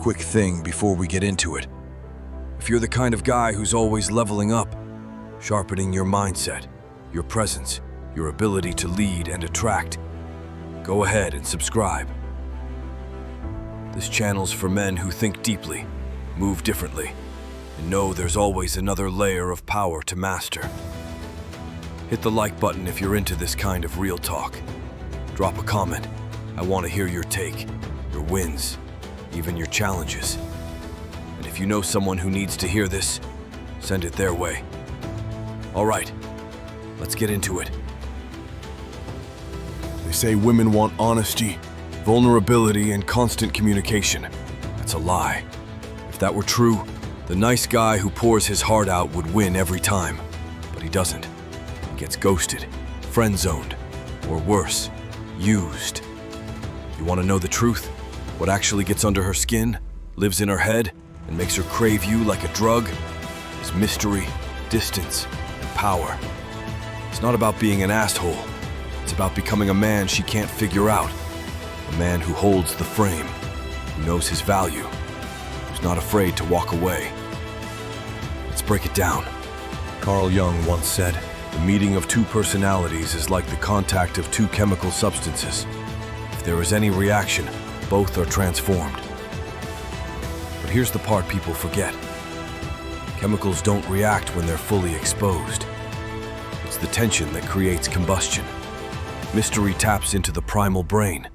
quick thing before we get into it. If you're the kind of guy who's always leveling up, sharpening your mindset, your presence, your ability to lead and attract, go ahead and subscribe. This channel's for men who think deeply, move differently, and know there's always another layer of power to master. Hit the like button if you're into this kind of real talk. Drop a comment. I want to hear your take, your wins, even your challenges. And if you know someone who needs to hear this, send it their way. All right, let's get into it. They say women want honesty, vulnerability, and constant communication. That's a lie. If that were true, the nice guy who pours his heart out would win every time. But he doesn't. He gets ghosted, friend-zoned, or worse, used. You want to know the truth? What actually gets under her skin, lives in her head, and makes her crave you like a drug? Is mystery, distance, and power. It's not about being an asshole. It's about becoming a man she can't figure out. A man who holds the frame, who knows his value, who's not afraid to walk away. Let's break it down. Carl Jung once said, "The meeting of two personalities is like the contact of two chemical substances. If there is any reaction, both are transformed." But here's the part people forget. Chemicals don't react when they're fully exposed. It's the tension that creates combustion. Mystery taps into the primal brain.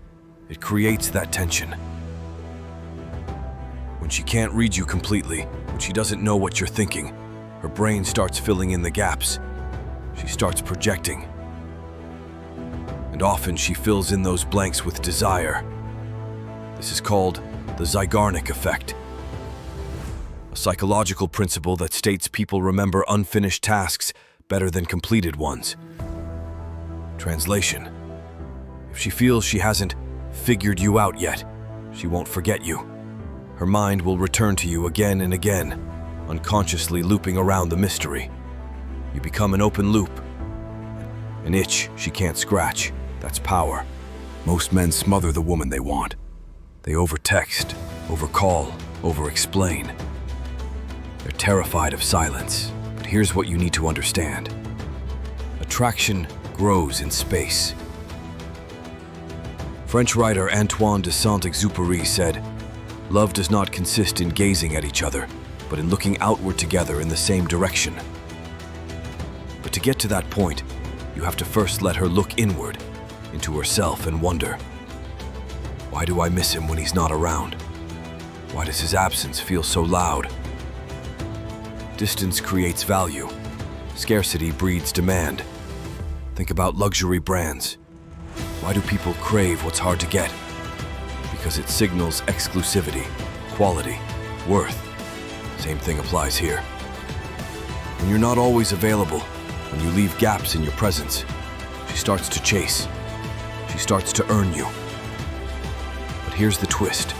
It creates that tension. When she can't read you completely, when she doesn't know what you're thinking, her brain starts filling in the gaps. She starts projecting. And often she fills in those blanks with desire. This is called the Zeigarnik effect, a psychological principle that states people remember unfinished tasks better than completed ones. Translation: if she feels she hasn't figured you out yet, she won't forget you. Her mind will return to you again and again, unconsciously looping around the mystery. You become an open loop, an itch she can't scratch. That's power. Most men smother the woman they want. They overtext, overcall, overexplain. They're terrified of silence. But here's what you need to understand. Attraction grows in space. French writer Antoine de Saint-Exupéry said, "Love does not consist in gazing at each other, but in looking outward together in the same direction." But to get to that point, you have to first let her look inward, into herself, and wonder, why do I miss him when he's not around? Why does his absence feel so loud? Distance creates value. Scarcity breeds demand. Think about luxury brands. Why do people crave what's hard to get? Because it signals exclusivity, quality, worth. Same thing applies here. When you're not always available, when you leave gaps in your presence, she starts to chase. She starts to earn you. But here's the twist.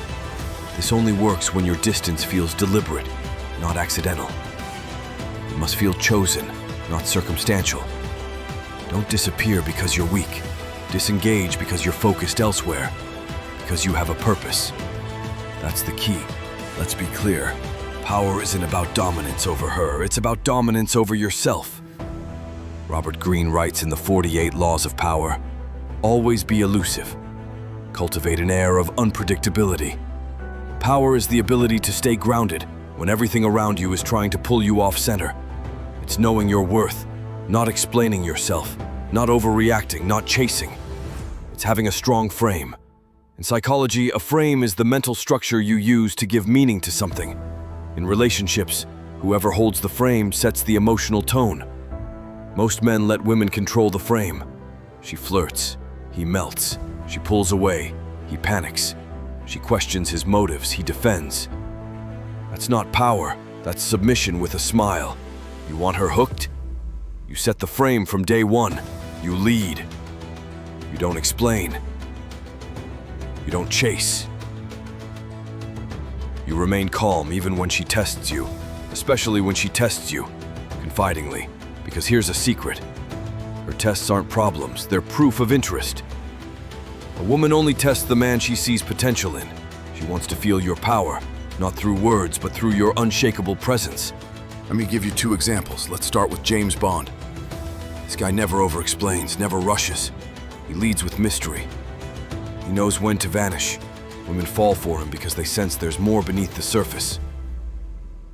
This only works when your distance feels deliberate, not accidental. It must feel chosen, not circumstantial. Don't disappear because you're weak. Disengage because you're focused elsewhere, because you have a purpose. That's the key. Let's be clear. Power isn't about dominance over her. It's about dominance over yourself. Robert Greene writes in the 48 Laws of Power, "Always be elusive. Cultivate an air of unpredictability. Power is the ability to stay grounded when everything around you is trying to pull you off center. It's knowing your worth, not explaining yourself, not overreacting, not chasing. It's having a strong frame. In psychology, a frame is the mental structure you use to give meaning to something. In relationships, whoever holds the frame sets the emotional tone. Most men let women control the frame. She flirts, he melts. She pulls away, he panics. She questions his motives, he defends. That's not power, that's submission with a smile. You want her hooked? You set the frame from day one. You lead. You don't explain. You don't chase. You remain calm even when she tests you, especially when she tests you, confidingly. Because here's a secret. Her tests aren't problems, they're proof of interest. A woman only tests the man she sees potential in. She wants to feel your power, not through words, but through your unshakable presence. Let me give you 2 examples. Let's start with James Bond. This guy never over-explains, never rushes. He leads with mystery. He knows when to vanish. Women fall for him because they sense there's more beneath the surface.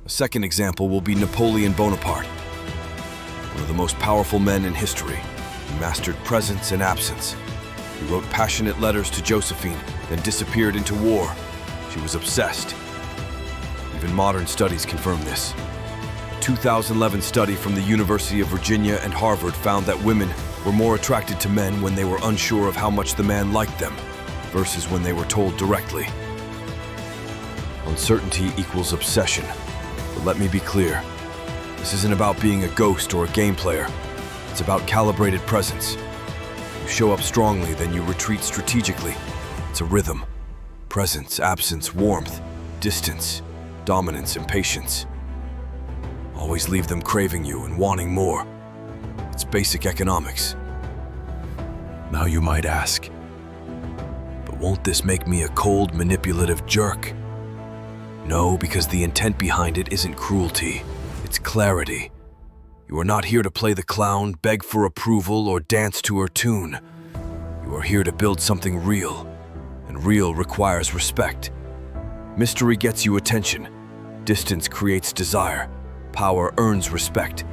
A second example will be Napoleon Bonaparte, one of the most powerful men in history. He mastered presence and absence. He wrote passionate letters to Josephine, then disappeared into war. She was obsessed. Even modern studies confirm this. A 2011 study from the University of Virginia and Harvard found that women were more attracted to men when they were unsure of how much the man liked them, versus when they were told directly. Uncertainty equals obsession. But let me be clear. This isn't about being a ghost or a game player. It's about calibrated presence. You show up strongly, then you retreat strategically. It's a rhythm. Presence, absence, warmth, distance, dominance, and patience. Always leave them craving you and wanting more. It's basic economics. Now you might ask, but won't this make me a cold, manipulative jerk? No, because the intent behind it isn't cruelty, it's clarity. You are not here to play the clown, beg for approval, or dance to her tune. You are here to build something real, and real requires respect. Mystery gets you attention. Distance creates desire. Power earns respect.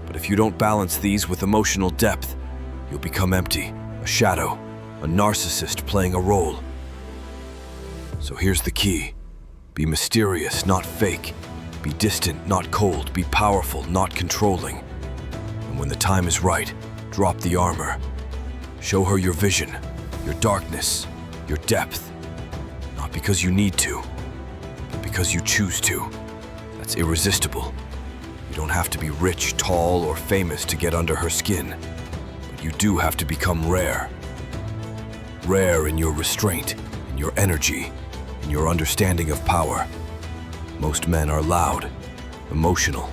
But if you don't balance these with emotional depth, you'll become empty, a shadow, a narcissist playing a role. So here's the key. Be mysterious, not fake. Be distant, not cold. Be powerful, not controlling. And when the time is right, drop the armor. Show her your vision, your darkness, your depth. Not because you need to, but because you choose to. That's irresistible. You don't have to be rich, tall, or famous to get under her skin. But you do have to become rare. Rare in your restraint, in your energy, in your understanding of power. Most men are loud, emotional,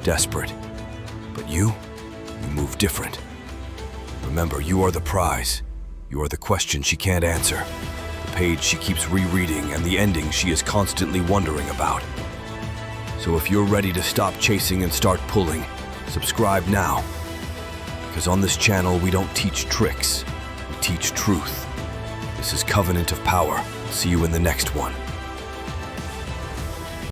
desperate. But you move different. Remember, you are the prize. You are the question she can't answer, the page she keeps rereading, and the ending she is constantly wondering about. So if you're ready to stop chasing and start pulling, subscribe now. Because on this channel, we don't teach tricks, we teach truth. This is Covenant of Power. See you in the next one.